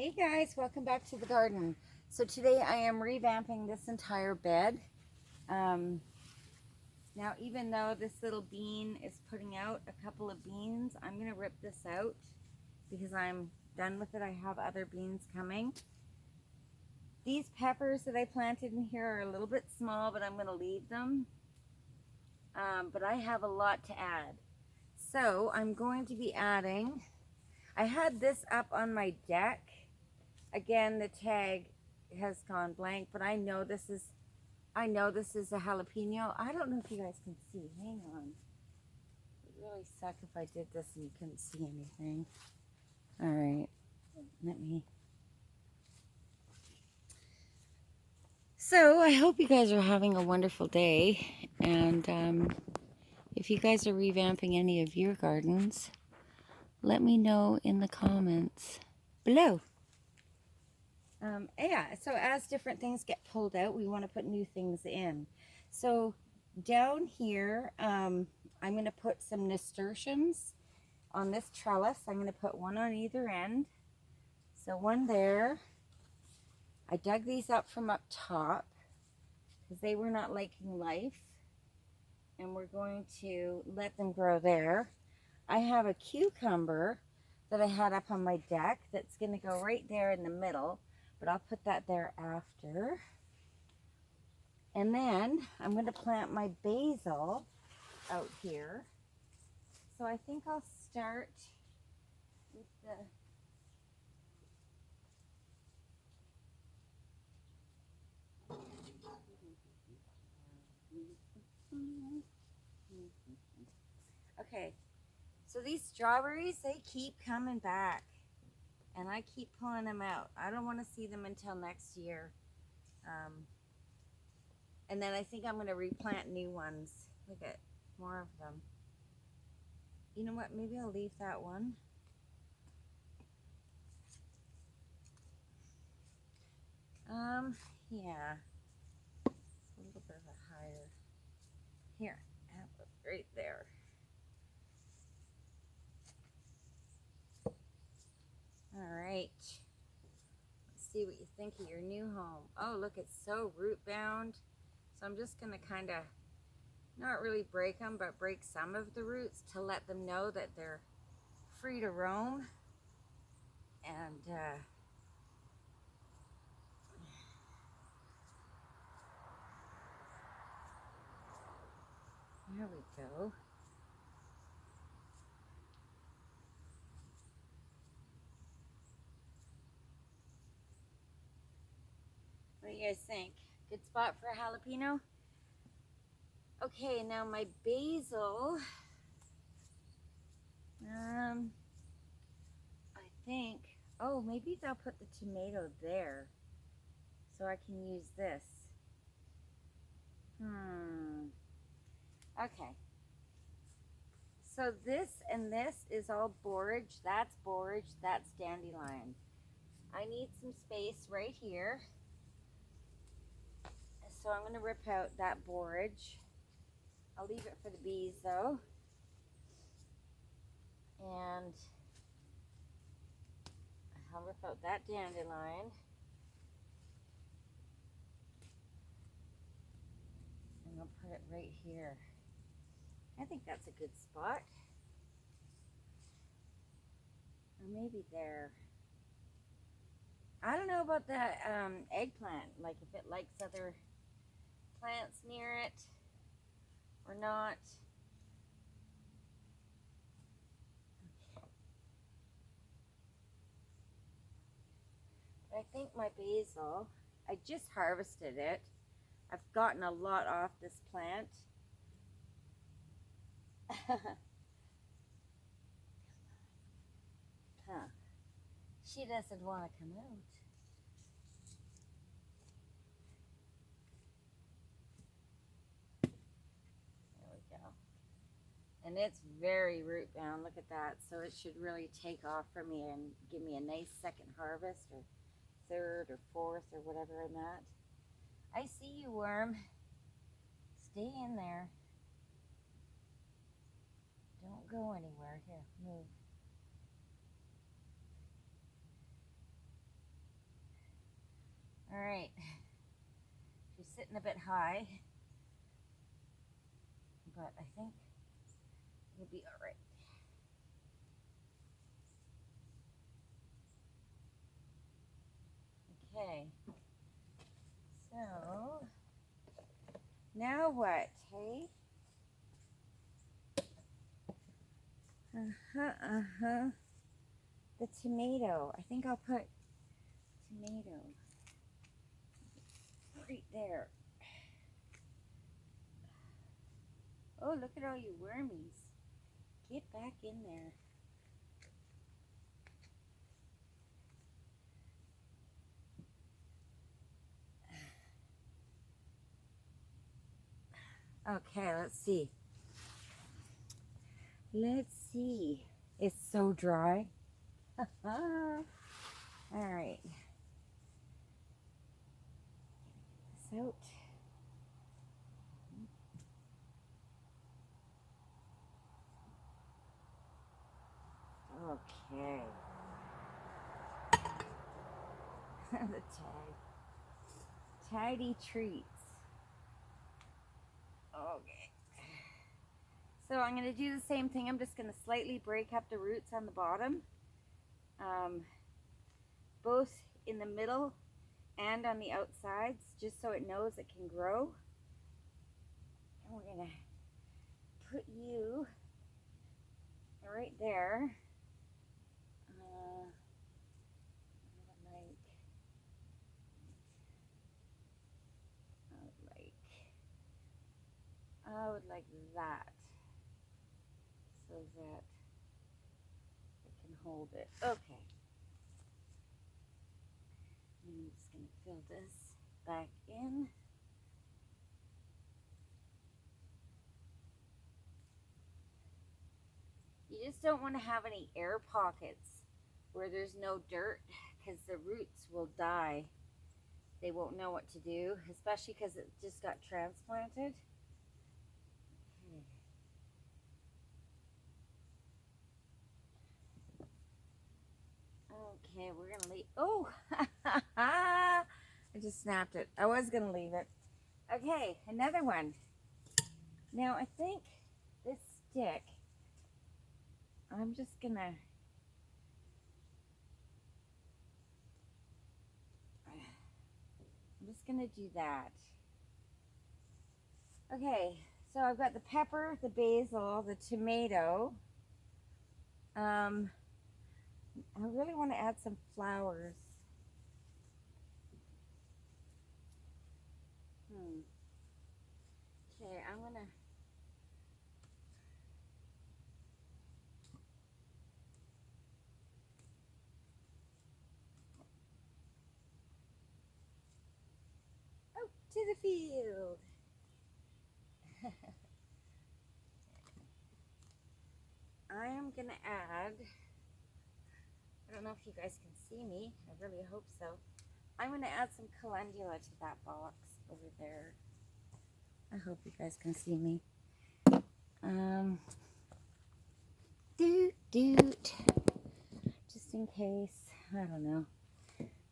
Hey guys, welcome back to the garden. So today I am revamping this entire bed. Now even though this little bean is putting out a couple of beans, I'm going to rip this out because I'm done with it. I have other beans coming. These peppers that I planted in here are a little bit small, but I'm going to leave them. But I have a lot to add. So I'm going to be adding, I had this up on my deck. Again, the tag has gone blank, but I know this is a jalapeno. I don't know if you guys can see. Hang on. It would really suck if I did this and you couldn't see anything. All right. Let me. So I hope you guys are having a wonderful day. And if you guys are revamping any of your gardens, let me know in the comments below. Yeah, so as different things get pulled out, we want to put new things in. So down here, I'm going to put some nasturtiums on this trellis. I'm going to put one on either end. So one there. I dug these up from up top because they were not liking life. And we're going to let them grow there. I have a cucumber that I had up on my deck that's going to go right there in the middle. But I'll put that there after. And then I'm going to plant my basil out here. So I think I'll start with the okay, so these strawberries, they keep coming back. And I keep pulling them out. I don't want to see them until next year. And then I think I'm going to replant new ones. Look at more of them. You know what? Maybe I'll leave that one. Yeah. A little bit of a higher. Here, right there. All right. Let's see what you think of your new home. Oh, look, it's so root bound. So I'm just going to kind of not really break them, but break some of the roots to let them know that they're free to roam. And there we go. What do you guys think? Good spot for a jalapeno? Okay, now my basil, I think, oh, maybe they'll put the tomato there so I can use this. Okay. So this and this is all borage. That's borage. That's dandelion. I need some space right here. So I'm going to rip out that borage. I'll leave it for the bees though. And I'll rip out that dandelion. And I'll put it right here. I think that's a good spot. Or maybe there. I don't know about that eggplant, like if it likes other plants near it or not. I think my basil, I just harvested it. I've gotten a lot off this plant. Huh. She doesn't want to come out. There we go. And it's very root bound. Look at that. So it should really take off for me and give me a nice second harvest, or third or fourth or whatever I'm at. I see you, worm. Stay in there. Don't go anywhere. Here, move. getting a bit high, but I think it'll be all right. Okay, so now what, hey? The tomato. I think I'll put tomato right there. Oh, look at all you wormies. Get back in there. Okay, let's see. Let's see. It's so dry. All right. Get this out. Okay. The tag. Tidy treats. Okay. So I'm going to do the same thing. I'm just going to slightly break up the roots on the bottom. Both in the middle and on the outsides, just so it knows it can grow. And we're going to put you right there. I would like that, so that it can hold it. Okay. I'm just going to fill this back in. You just don't want to have any air pockets where there's no dirt, because the roots will die. They won't know what to do, especially because it just got transplanted. Okay, we're gonna leave. Oh, I just snapped it. I was gonna leave it. Okay, another one. Now I think this stick, I'm just gonna do that. Okay, so I've got the pepper, the basil, the tomato. I really want to add some flowers. Okay, I'm gonna. Oh, to the field. I am gonna add. I don't know if you guys can see me. I really hope so. I'm going to add some calendula to that box over there. I hope you guys can see me. Just in case. I don't know.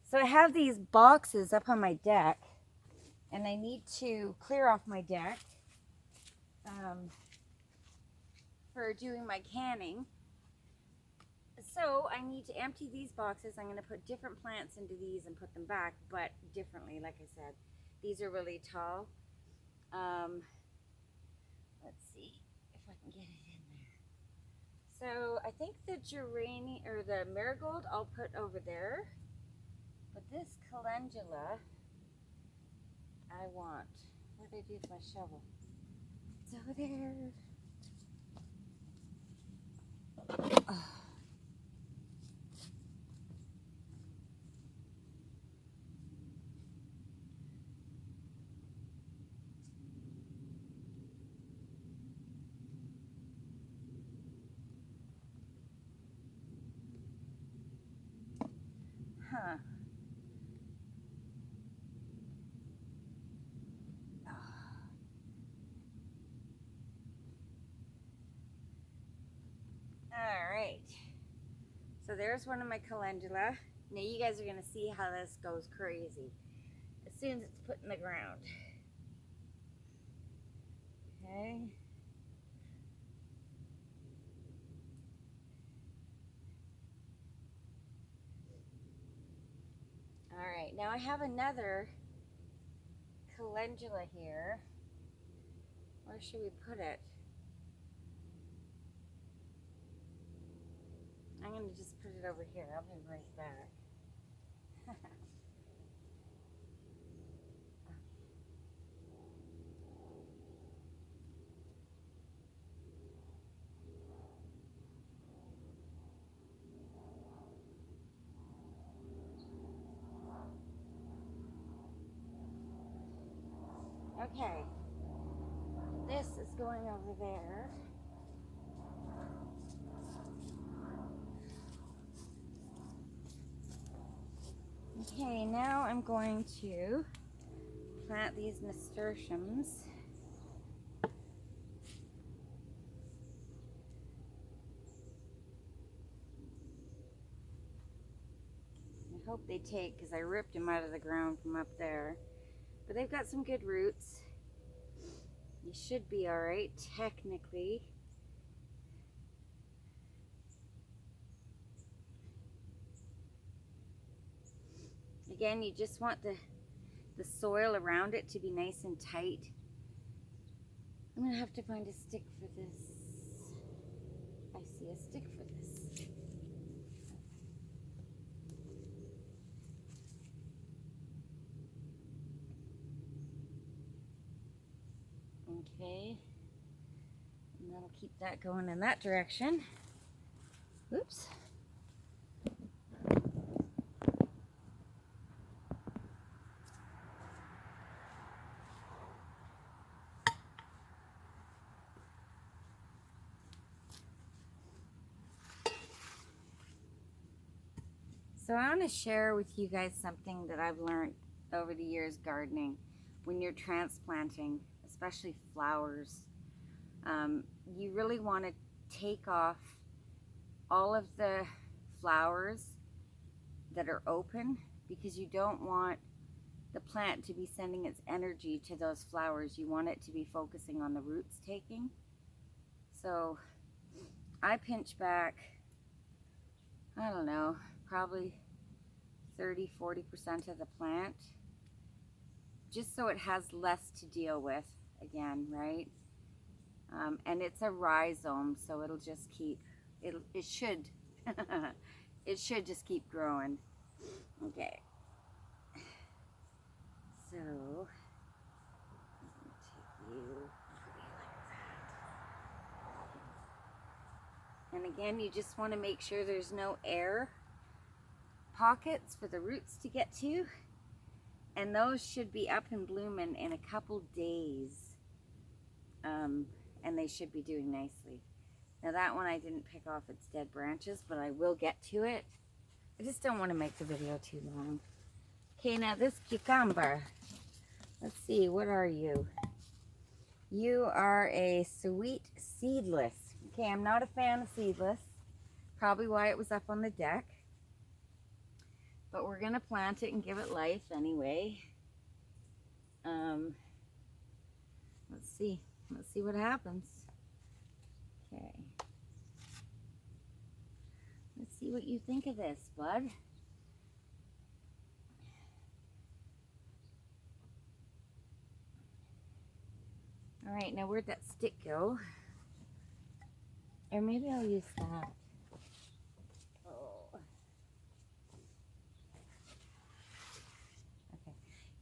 So I have these boxes up on my deck, and I need to clear off my deck for doing my canning. So I need to empty these boxes. I'm going to put different plants into these and put them back, but differently, like I said. These are really tall. Let's see if I can get it in there. So I think the geranium or the marigold I'll put over there. But this calendula, I want. What did I do with my shovel? It's over there. Oh. Huh. All right. So there's one of my calendula. Now you guys are going to see how this goes crazy as soon as it's put in the ground. Okay. All right, now I have another calendula here. Where should we put it? I'm going to just put it over here. I'll be right back. Okay, this is going over there. Okay, now I'm going to plant these nasturtiums. I hope they take, because I ripped them out of the ground from up there. But they've got some good roots. They should be all right, technically. Again, you just want the soil around it to be nice and tight. I'm gonna have to find a stick for this. I see a stick for this. Okay, and that'll keep that going in that direction. Oops. So I want to share with you guys something that I've learned over the years gardening. When you're transplanting, especially flowers, you really want to take off all of the flowers that are open, because you don't want the plant to be sending its energy to those flowers. You want it to be focusing on the roots taking. So I pinch back, I don't know, probably 30–40% of the plant, just so it has less to deal with again, right? And it's a rhizome, so it'll just keep, it should it should just keep growing. Okay, so I'm gonna take you like that. And again, you just want to make sure there's no air pockets for the roots to get to, and those should be up and blooming in a couple days, and they should be doing nicely. Now that one I didn't pick off its dead branches, but I will get to it. I just don't want to make the video too long. Okay, now this cucumber, let's see, what are you? You are a sweet seedless. Okay, I'm not a fan of seedless, probably why it was up on the deck. But we're gonna plant it and give it life anyway. Let's see what happens. Okay. Let's see what you think of this, bud. All right, now where'd that stick go? Or maybe I'll use that.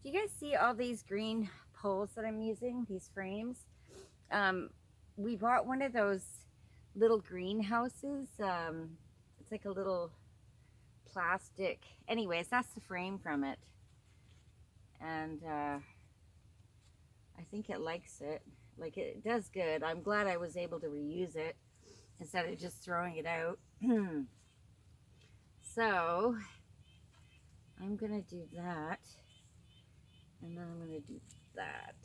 Do you guys see all these green poles that I'm using, these frames? We bought one of those little greenhouses. It's like a little plastic. Anyways, that's the frame from it. And I think it likes it. Like, it does good. I'm glad I was able to reuse it instead of just throwing it out. So I'm gonna do that. And then I'm going to do that.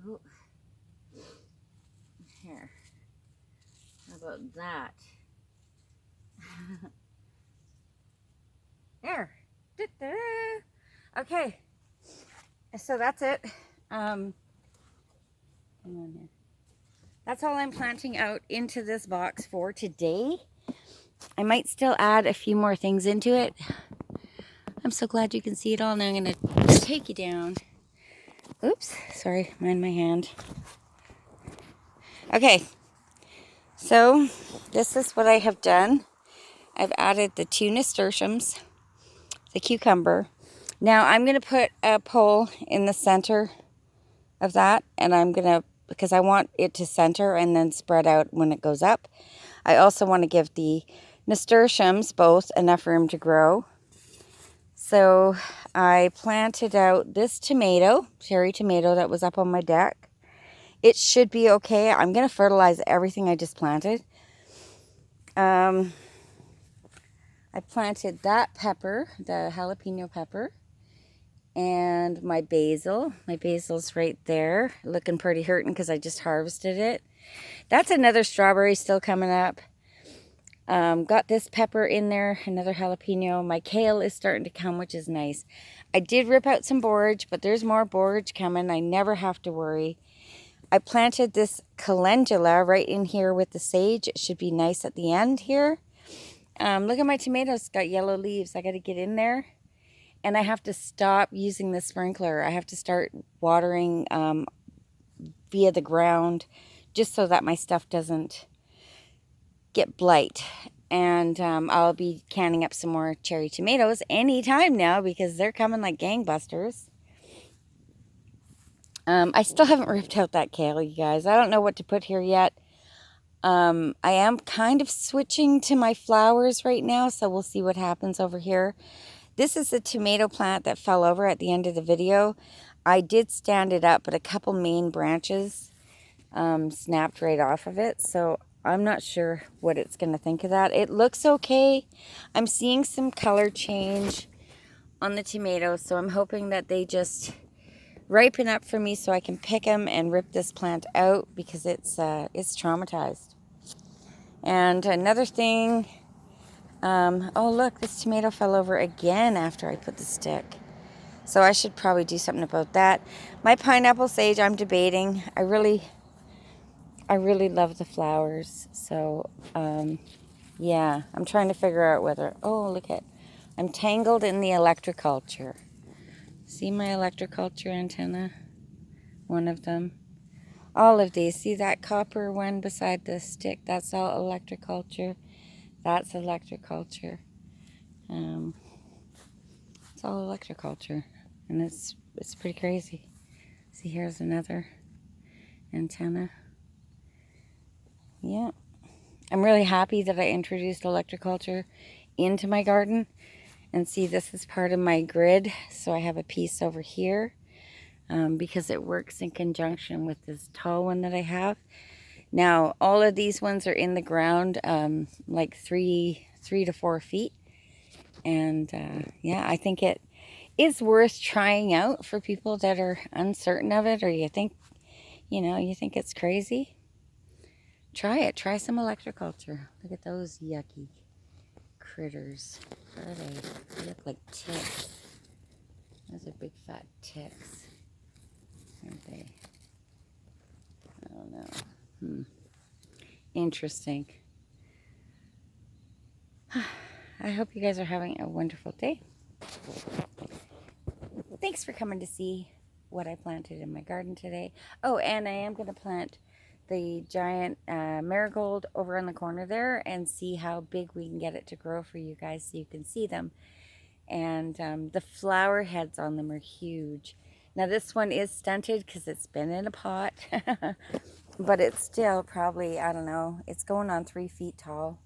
Oh, here. How about that? There. Okay. So that's it. Hang on here. That's all I'm planting out into this box for today. I might still add a few more things into it. I'm so glad you can see it all. Now I'm going to take you down. Oops, sorry, mind my hand. Okay, so this is what I have done. I've added the 2 nasturtiums, the cucumber. Now I'm going to put a pole in the center of that, and I'm going to, because I want it to center and then spread out when it goes up. I also want to give the nasturtiums both enough room to grow. So I planted out this tomato, cherry tomato that was up on my deck. It should be okay. I'm going to fertilize everything I just planted. I planted that pepper, the jalapeno pepper, and my basil. My basil's right there, looking pretty hurting because I just harvested it. That's another strawberry still coming up. Got this pepper in there, another jalapeno. My kale is starting to come, which is nice. I did rip out some borage, but there's more borage coming. I never have to worry. I planted this calendula right in here with the sage. It should be nice at the end here. Look at my tomatoes, got yellow leaves. I got to get in there. And I have to stop using the sprinkler. I have to start watering via the ground just so that my stuff doesn't get blight. And I'll be canning up some more cherry tomatoes anytime now because they're coming like gangbusters. I still haven't ripped out that kale, you guys. I don't know what to put here yet. I am kind of switching to my flowers right now, so we'll see what happens over here. This is the tomato plant that fell over at the end of the video. I did stand it up, but a couple main branches snapped right off of it, so I'm not sure what it's going to think of that. It looks okay. I'm seeing some color change on the tomatoes, so I'm hoping that they just ripen up for me so I can pick them and rip this plant out because it's traumatized. And another thing, oh look, this tomato fell over again after I put the stick. So I should probably do something about that. My pineapple sage, I'm debating. I really love the flowers. So, yeah, I'm trying to figure out whether, oh, look at, I'm tangled in the electroculture. See my electroculture antenna? One of them. All of these. See that copper one beside the stick? That's all electroculture. That's electroculture. It's all electroculture. And it's pretty crazy. See, here's another antenna. Yeah. I'm really happy that I introduced electroculture into my garden. And see, this is part of my grid. So I have a piece over here because it works in conjunction with this tall one that I have. Now, all of these ones are in the ground like 3 to 4 feet. And yeah, I think it is worth trying out for people that are uncertain of it, or you think, you think it's crazy. Try it. Try some electroculture. Look at those yucky critters. What are they? They look like ticks. Those are big fat ticks. Aren't they? I don't know. Interesting. I hope you guys are having a wonderful day. Thanks for coming to see what I planted in my garden today. Oh, and I am going to plant the giant marigold over in the corner there and see how big we can get it to grow for you guys so you can see them. And the flower heads on them are huge. Now this one is stunted because it's been in a pot, but it's still probably, I don't know, it's going on 3 feet tall,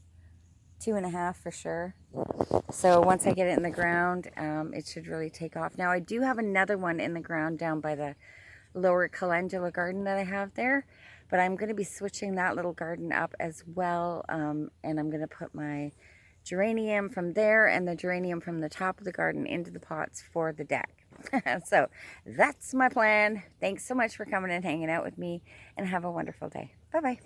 2.5 for sure. So once I get it in the ground, it should really take off. Now I do have another one in the ground down by the lower calendula garden that I have there, but I'm going to be switching that little garden up as well, and I'm going to put my geranium from there and the geranium from the top of the garden into the pots for the deck. So that's my plan. Thanks so much for coming and hanging out with me, and have a wonderful day. Bye-bye.